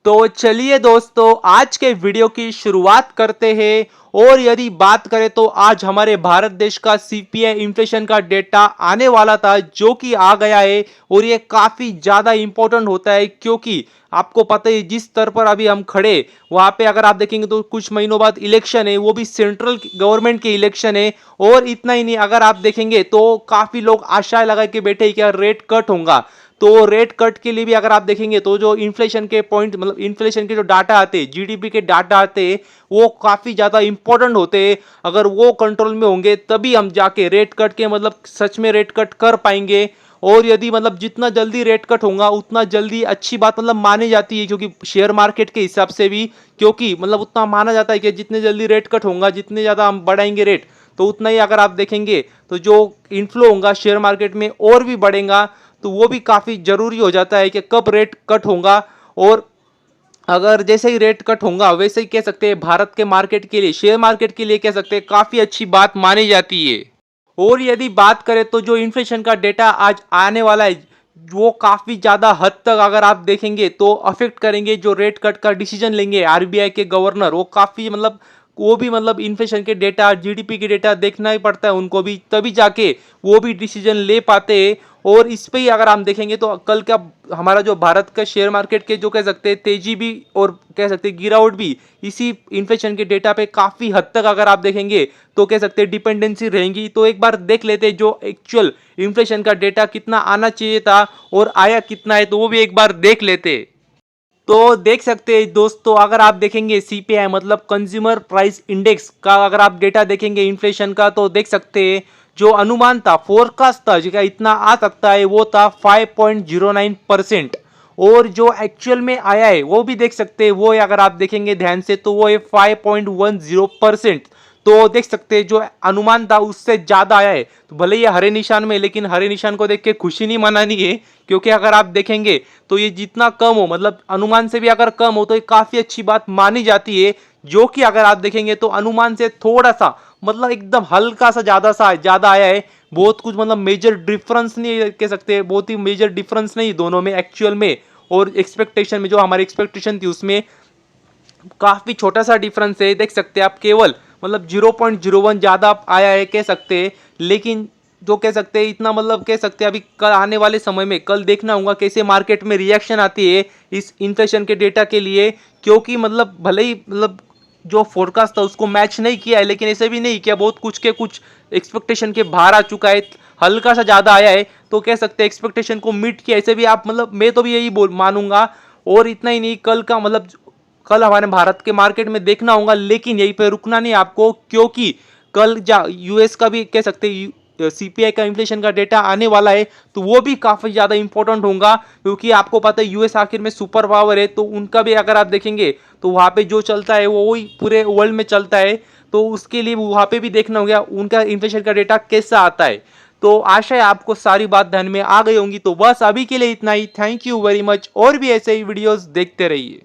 तो चलिए दोस्तों, आज के वीडियो की शुरुआत करते हैं। और यदि बात करें तो आज हमारे भारत देश का सीपीआई इन्फ्लेशन का डेटा आने वाला था, जो कि आ गया है। और ये काफी ज्यादा इंपॉर्टेंट होता है, क्योंकि आपको पता है जिस स्तर पर अभी हम खड़े वहां पे अगर आप देखेंगे तो कुछ महीनों बाद इलेक्शन है, वो भी सेंट्रल गवर्नमेंट के इलेक्शन है। और इतना ही नहीं, अगर आप देखेंगे तो काफी लोग आशाएं लगा के बैठे कि रेट कट होगा। तो रेट कट के लिए भी अगर आप देखेंगे तो जो इन्फ्लेशन के पॉइंट मतलब इन्फ्लेशन के जो डाटा आते हैं, जीडीपी के डाटा आते हैं, वो काफी ज्यादा इंपॉर्टेंट होते हैं। अगर वो कंट्रोल में होंगे तभी हम जाके रेट कट के मतलब सच में रेट कट कर पाएंगे। और यदि मतलब जितना जल्दी रेट कट होगा उतना जल्दी अच्छी बात मतलब मानी जाती है, क्योंकि शेयर मार्केट के हिसाब से भी, क्योंकि मतलब उतना माना जाता है कि जितने जल्दी रेट कट होगा, जितने ज्यादा हम बढ़ाएंगे रेट, तो उतना ही अगर आप देखेंगे तो जो इनफ्लो होगा शेयर मार्केट में और भी बढ़ेगा। तो वो भी काफी जरूरी हो जाता है कि कब रेट कट होगा। और अगर जैसे ही रेट कट होगा वैसे ही कह सकते हैं भारत के मार्केट के लिए, शेयर मार्केट के लिए कह सकते हैं काफी अच्छी बात मानी जाती है। और यदि बात करें तो जो इन्फ्लेशन का डेटा आज आने वाला है, वो काफी ज्यादा हद तक अगर आप देखेंगे तो अफेक्ट करेंगे जो रेट कट का डिसीजन लेंगे आरबीआई के गवर्नर। वो काफी मतलब वो भी मतलब इन्फ्लेशन के डेटा, जीडीपी के डेटा देखना ही पड़ता है उनको भी, तभी जाके वो भी डिसीजन ले पाते हैं। और इस पे ही अगर हम देखेंगे तो कल का हमारा जो भारत का शेयर मार्केट के जो कह सकते हैं तेजी भी और कह सकते हैं गिरावट भी इसी इन्फ्लेशन के डेटा पे काफी हद तक अगर आप देखेंगे तो कह सकते हैं डिपेंडेंसी रहेंगी। तो एक बार देख लेते हैं जो एक्चुअल इन्फ्लेशन का डेटा कितना आना चाहिए था और आया कितना है, तो वो भी एक बार देख लेते। तो देख सकते हैं दोस्तों, अगर आप देखेंगे सीपीआई मतलब कंज्यूमर प्राइस इंडेक्स का अगर आप डेटा देखेंगे इन्फ्लेशन का, तो देख सकते हैं जो अनुमान था, फोरकास्ट था जिसका इतना आ सकता है, वो था 5.09%। और जो एक्चुअल में आया है वो भी देख सकते हैं, वो अगर आप देखेंगे ध्यान से तो वो है 5.10%। तो देख सकते हैं जो अनुमान था उससे ज्यादा आया है। तो भले ये हरे निशान में, लेकिन हरे निशान को देख के खुशी नहीं मनानी है, क्योंकि अगर आप देखेंगे तो ये जितना कम हो मतलब अनुमान से भी अगर कम हो तो ये काफी अच्छी बात मानी जाती है। जो कि अगर आप देखेंगे तो अनुमान से थोड़ा सा मतलब एकदम हल्का सा ज्यादा आया है। बहुत कुछ मतलब मेजर डिफरेंस नहीं कह सकते, बहुत ही मेजर डिफरेंस नहीं दोनों में एक्चुअल में और एक्सपेक्टेशन में। जो हमारी एक्सपेक्टेशन थी उसमें काफी छोटा सा डिफरेंस है, देख सकते हैं आप, केवल मतलब 0.01 ज्यादा आया है कह सकते हैं। लेकिन जो कह सकते हैं इतना मतलब कह सकते हैं अभी कल आने वाले समय में कल देखना होगा कैसे मार्केट में रिएक्शन आती है इस इन्फ्लेशन के डेटा के लिए। क्योंकि मतलब भले ही मतलब जो फोरकास्ट था उसको मैच नहीं किया है, लेकिन ऐसे भी नहीं किया, बहुत कुछ के कुछ एक्सपेक्टेशन के बाहर आ चुका है, हल्का सा ज्यादा आया है। तो कह सकते हैं एक्सपेक्टेशन को मीट किया, ऐसे भी आप मतलब मैं तो भी यही बोल मानूंगा। और इतना ही नहीं, कल का मतलब कल हमारे भारत के मार्केट में देखना होगा, लेकिन यहीं पे रुकना नहीं आपको, क्योंकि कल यूएस का भी कह सकते हैं सीपीआई का इन्फ्लेशन का डेटा आने वाला है। तो वो भी काफी ज्यादा इंपॉर्टेंट होगा, क्योंकि आपको पता है यूएस आखिर में सुपर पावर है। तो उनका भी अगर आप देखेंगे तो वहां पे जो चलता है वो वही पूरे वर्ल्ड में चलता है। तो उसके लिए वहां पे भी देखना होगा उनका इन्फ्लेशन का डेटा कैसा आता है। तो आशा है आपको सारी बात ध्यान में आ गई होंगी। तो बस अभी के लिए इतना ही, थैंक यू वेरी मच। और भी ऐसे ही वीडियोस देखते रहिए।